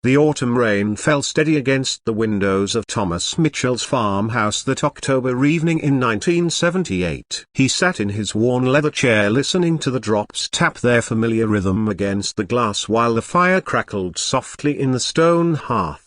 The autumn rain fell steady against the windows of Thomas Mitchell's farmhouse that October evening in 1978. He sat in his worn leather chair listening to the drops tap their familiar rhythm against the glass while the fire crackled softly in the stone hearth.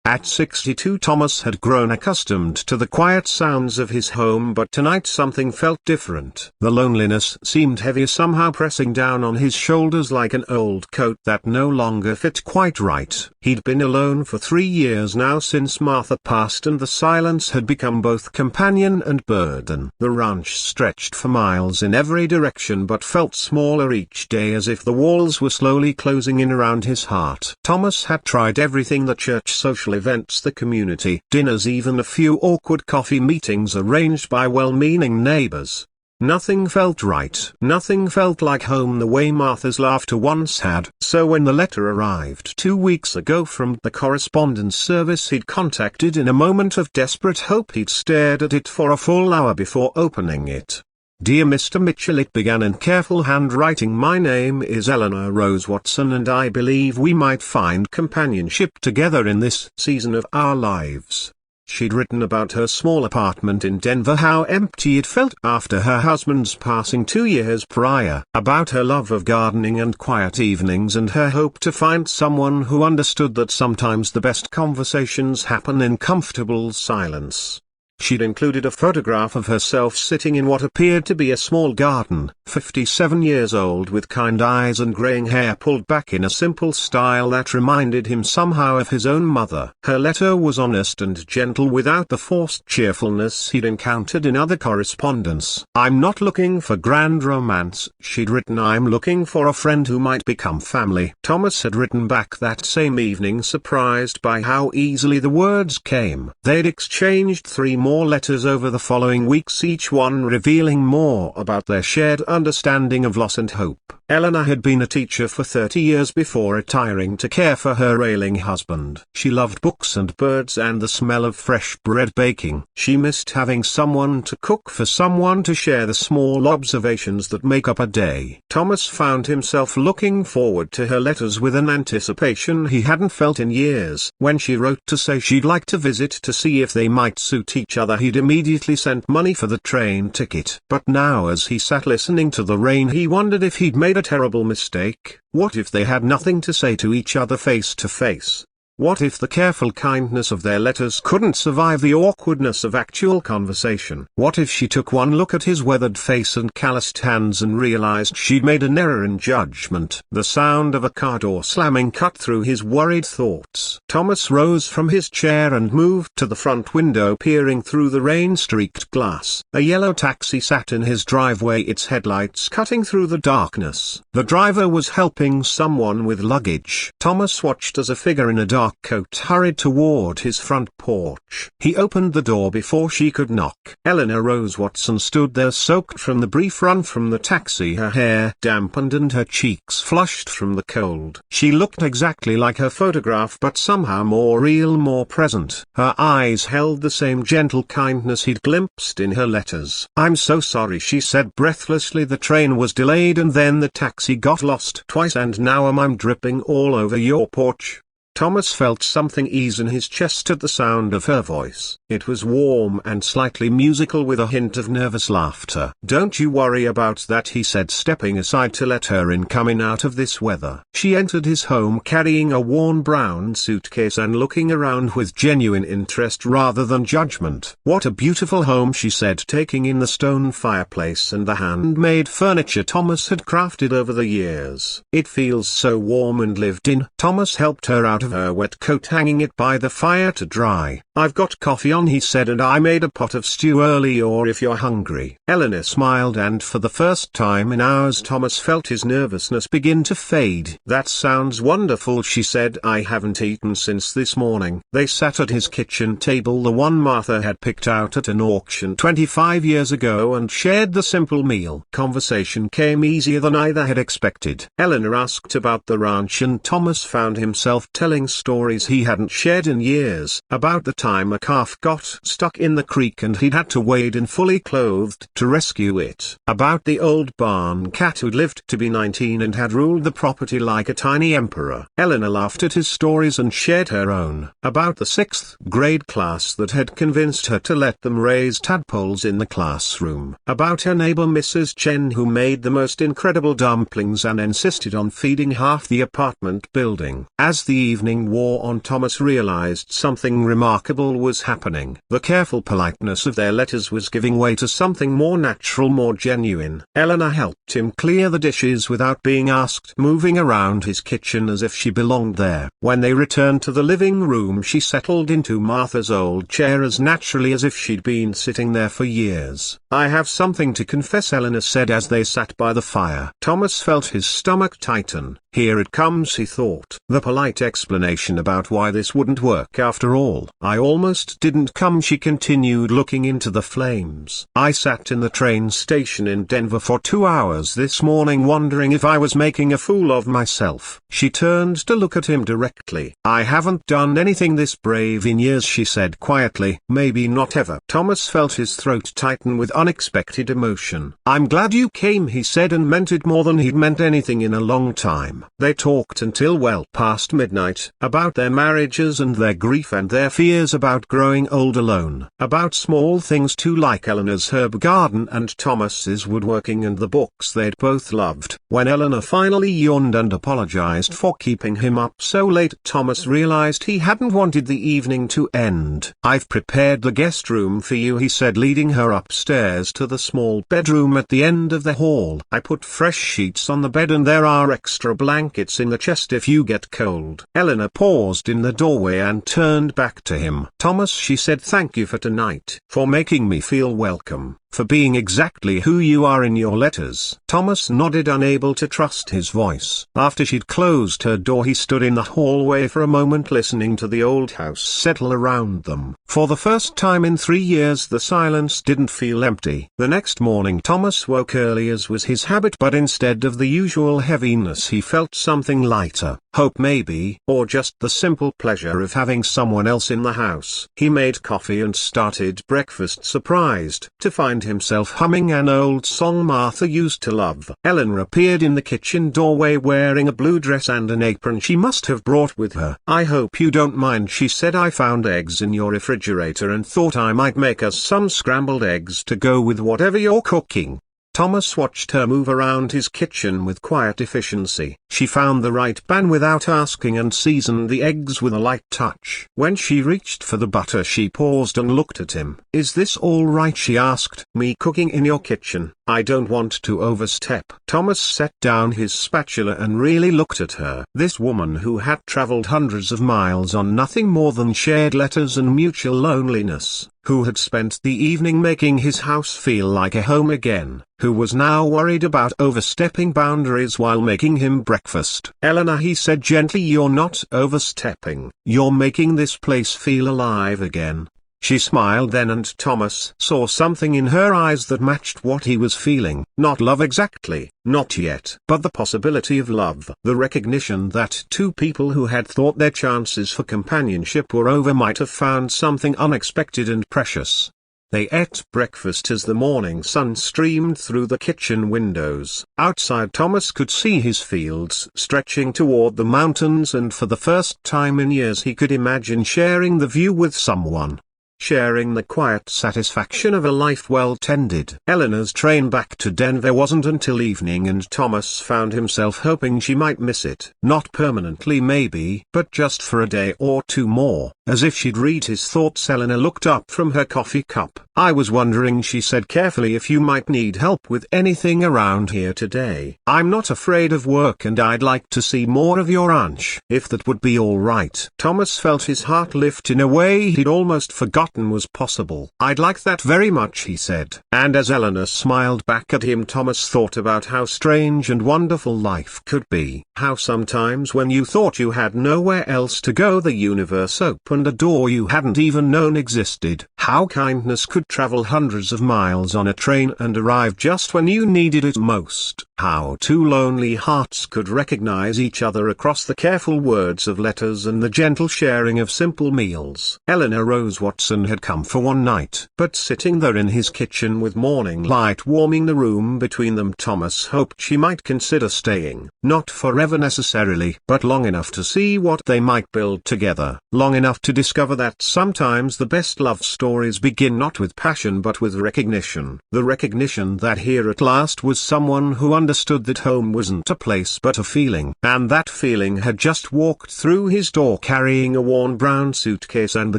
At 62 Thomas had grown accustomed to the quiet sounds of his home, but tonight something felt different. The loneliness seemed heavy, somehow pressing down on his shoulders like an old coat that no longer fit quite right. He'd been alone for 3 years now since Martha passed, and the silence had become both companion and burden. The ranch stretched for miles in every direction but felt smaller each day, as if the walls were slowly closing in around his heart. Thomas had tried everything: the church, social events, the community dinners, even a few awkward coffee meetings arranged by well-meaning neighbors. Nothing felt right. Nothing felt like home the way Martha's laughter once had. So when the letter arrived 2 weeks ago from the correspondence service he'd contacted in a moment of desperate hope, he'd stared at it for a full hour before opening it. "Dear Mr. Mitchell," it began in careful handwriting, "my name is Eleanor Rose Watson, and I believe we might find companionship together in this season of our lives." She'd written about her small apartment in Denver, how empty it felt after her husband's passing 2 years prior, about her love of gardening and quiet evenings, and her hope to find someone who understood that sometimes the best conversations happen in comfortable silence. She'd included a photograph of herself sitting in what appeared to be a small garden, 57 years old, with kind eyes and graying hair pulled back in a simple style that reminded him somehow of his own mother. Her letter was honest and gentle, without the forced cheerfulness he'd encountered in other correspondence. "I'm not looking for grand romance," she'd written. "I'm looking for a friend who might become family." Thomas had written back that same evening, surprised by how easily the words came. They'd exchanged 3 more letters over the following weeks, each one revealing more about their shared understanding of loss and hope. Eleanor had been a teacher for 30 years before retiring to care for her ailing husband. She loved books and birds and the smell of fresh bread baking. She missed having someone to cook for, someone to share the small observations that make up a day. Thomas found himself looking forward to her letters with an anticipation he hadn't felt in years. When she wrote to say she'd like to visit to see if they might suit each other, he'd immediately sent money for the train ticket. But now, as he sat listening to the rain, he wondered if he'd made a terrible mistake. What if they had nothing to say to each other face to face? What if the careful kindness of their letters couldn't survive the awkwardness of actual conversation? What if she took one look at his weathered face and calloused hands and realized she'd made an error in judgment? The sound of a car door slamming cut through his worried thoughts. Thomas rose from his chair and moved to the front window, peering through the rain-streaked glass. A yellow taxi sat in his driveway, its headlights cutting through the darkness. The driver was helping someone with luggage. Thomas watched as a figure in a dark coat hurried toward his front porch. He opened the door before she could knock. Eleanor Rose Watson stood there, soaked from the brief run from the taxi, her hair dampened and her cheeks flushed from the cold. She looked exactly like her photograph, but somehow more real, more present. Her eyes held the same gentle kindness he'd glimpsed in her letters. "I'm so sorry," she said breathlessly. "The train was delayed and then the taxi got lost twice, and now I'm dripping all over your porch." Thomas felt something ease in his chest at the sound of her voice. It was warm and slightly musical, with a hint of nervous laughter. "Don't you worry about that," he said, stepping aside to let her in. "Coming out of this weather." She entered his home carrying a worn brown suitcase and looking around with genuine interest rather than judgment. "What a beautiful home," she said, taking in the stone fireplace and the handmade furniture Thomas had crafted over the years. "It feels so warm and lived in." Thomas helped her out of her wet coat, hanging it by the fire to dry. "I've got coffee on," he said, "and I made a pot of stew earlier if you're hungry." Eleanor smiled, and for the first time in hours Thomas felt his nervousness begin to fade. "That sounds wonderful," she said. "I haven't eaten since this morning." They sat at his kitchen table, the one Martha had picked out at an auction 25 years ago, and shared the simple meal. Conversation came easier than either had expected. Eleanor asked about the ranch, and Thomas found himself telling telling stories he hadn't shared in years, about the time a calf got stuck in the creek and he'd had to wade in fully clothed to rescue it, about the old barn cat who'd lived to be 19 and had ruled the property like a tiny emperor. Eleanor laughed at his stories and shared her own, about the 6th grade class that had convinced her to let them raise tadpoles in the classroom, about her neighbor Mrs. Chen who made the most incredible dumplings and insisted on feeding half the apartment building. As the evening wore on, Thomas realized something remarkable was happening. The careful politeness of their letters was giving way to something more natural, more genuine. Eleanor helped him clear the dishes without being asked, moving around his kitchen as if she belonged there. When they returned to the living room, she settled into Martha's old chair as naturally as if she'd been sitting there for years. "I have something to confess," Eleanor said as they sat by the fire. Thomas felt his stomach tighten. Here it comes, he thought. The polite explanation about why this wouldn't work after all. "I almost didn't come," she continued, looking into the flames. "I sat in the train station in Denver for 2 hours this morning wondering if I was making a fool of myself." She turned to look at him directly. "I haven't done anything this brave in years," she said quietly. "Maybe not ever." Thomas felt his throat tighten with unexpected emotion. "I'm glad you came," he said, and meant it more than he'd meant anything in a long time. They talked until well past midnight, about their marriages and their grief and their fears about growing old alone, about small things too, like Eleanor's herb garden and Thomas's woodworking and the books they'd both loved. When Eleanor finally yawned and apologized for keeping him up so late, Thomas realized he hadn't wanted the evening to end. "I've prepared the guest room for you," he said, leading her upstairs to the small bedroom at the end of the hall. "I put fresh sheets on the bed and there are extra blankets in the chest if you get cold." Eleanor paused in the doorway and turned back to him. "Thomas," she said, "thank you for tonight, for making me feel welcome, for being exactly who you are in your letters." Thomas nodded, unable to trust his voice. After she'd closed her door, he stood in the hallway for a moment, listening to the old house settle around them. For the first time in 3 years, the silence didn't feel empty. The next morning Thomas woke early as was his habit, but instead of the usual heaviness he felt something lighter. Hope maybe, or just the simple pleasure of having someone else in the house. He made coffee and started breakfast, surprised to find himself humming an old song Martha used to love. Eleanor appeared in the kitchen doorway wearing a blue dress and an apron she must have brought with her. "I hope you don't mind," she said. "I found eggs in your refrigerator and thought I might make us some scrambled eggs to go with whatever you're cooking." Thomas watched her move around his kitchen with quiet efficiency. She found the right pan without asking and seasoned the eggs with a light touch. When she reached for the butter, she paused and looked at him. "Is this all right?" she asked. "Me cooking in your kitchen? I don't want to overstep." Thomas set down his spatula and really looked at her. This woman who had traveled hundreds of miles on nothing more than shared letters and mutual loneliness, who had spent the evening making his house feel like a home again, who was now worried about overstepping boundaries while making him breakfast. "Eleanor," he said gently, "you're not overstepping. You're making this place feel alive again." She smiled then, and Thomas saw something in her eyes that matched what he was feeling. Not love exactly, not yet, but the possibility of love. The recognition that two people who had thought their chances for companionship were over might have found something unexpected and precious. They ate breakfast as the morning sun streamed through the kitchen windows. Outside, Thomas could see his fields stretching toward the mountains, and for the first time in years he could imagine sharing the view with someone. Sharing the quiet satisfaction of a life well tended. Eleanor's train back to Denver wasn't until evening, and Thomas found himself hoping she might miss it. Not permanently maybe, but just for a day or two more. As if she'd read his thoughts, Eleanor looked up from her coffee cup. "I was wondering," she said carefully, "if you might need help with anything around here today. I'm not afraid of work and I'd like to see more of your ranch, if that would be all right." Thomas felt his heart lift in a way he'd almost forgotten was possible. "I'd like that very much," he said. And as Eleanor smiled back at him, Thomas thought about how strange and wonderful life could be. How sometimes when you thought you had nowhere else to go, the universe opened a door you hadn't even known existed. How kindness could travel hundreds of miles on a train and arrive just when you needed it most. How two lonely hearts could recognize each other across the careful words of letters and the gentle sharing of simple meals. Eleanor Rose Watson had come for one night. But sitting there in his kitchen with morning light warming the room between them, Thomas hoped she might consider staying. Not forever necessarily, but long enough to see what they might build together. Long enough to discover that sometimes the best love stories begin not with passion but with recognition. The recognition that here at last was someone who understood that home wasn't a place but a feeling. And that feeling had just walked through his door carrying a worn brown suitcase and the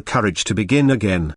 courage to begin again.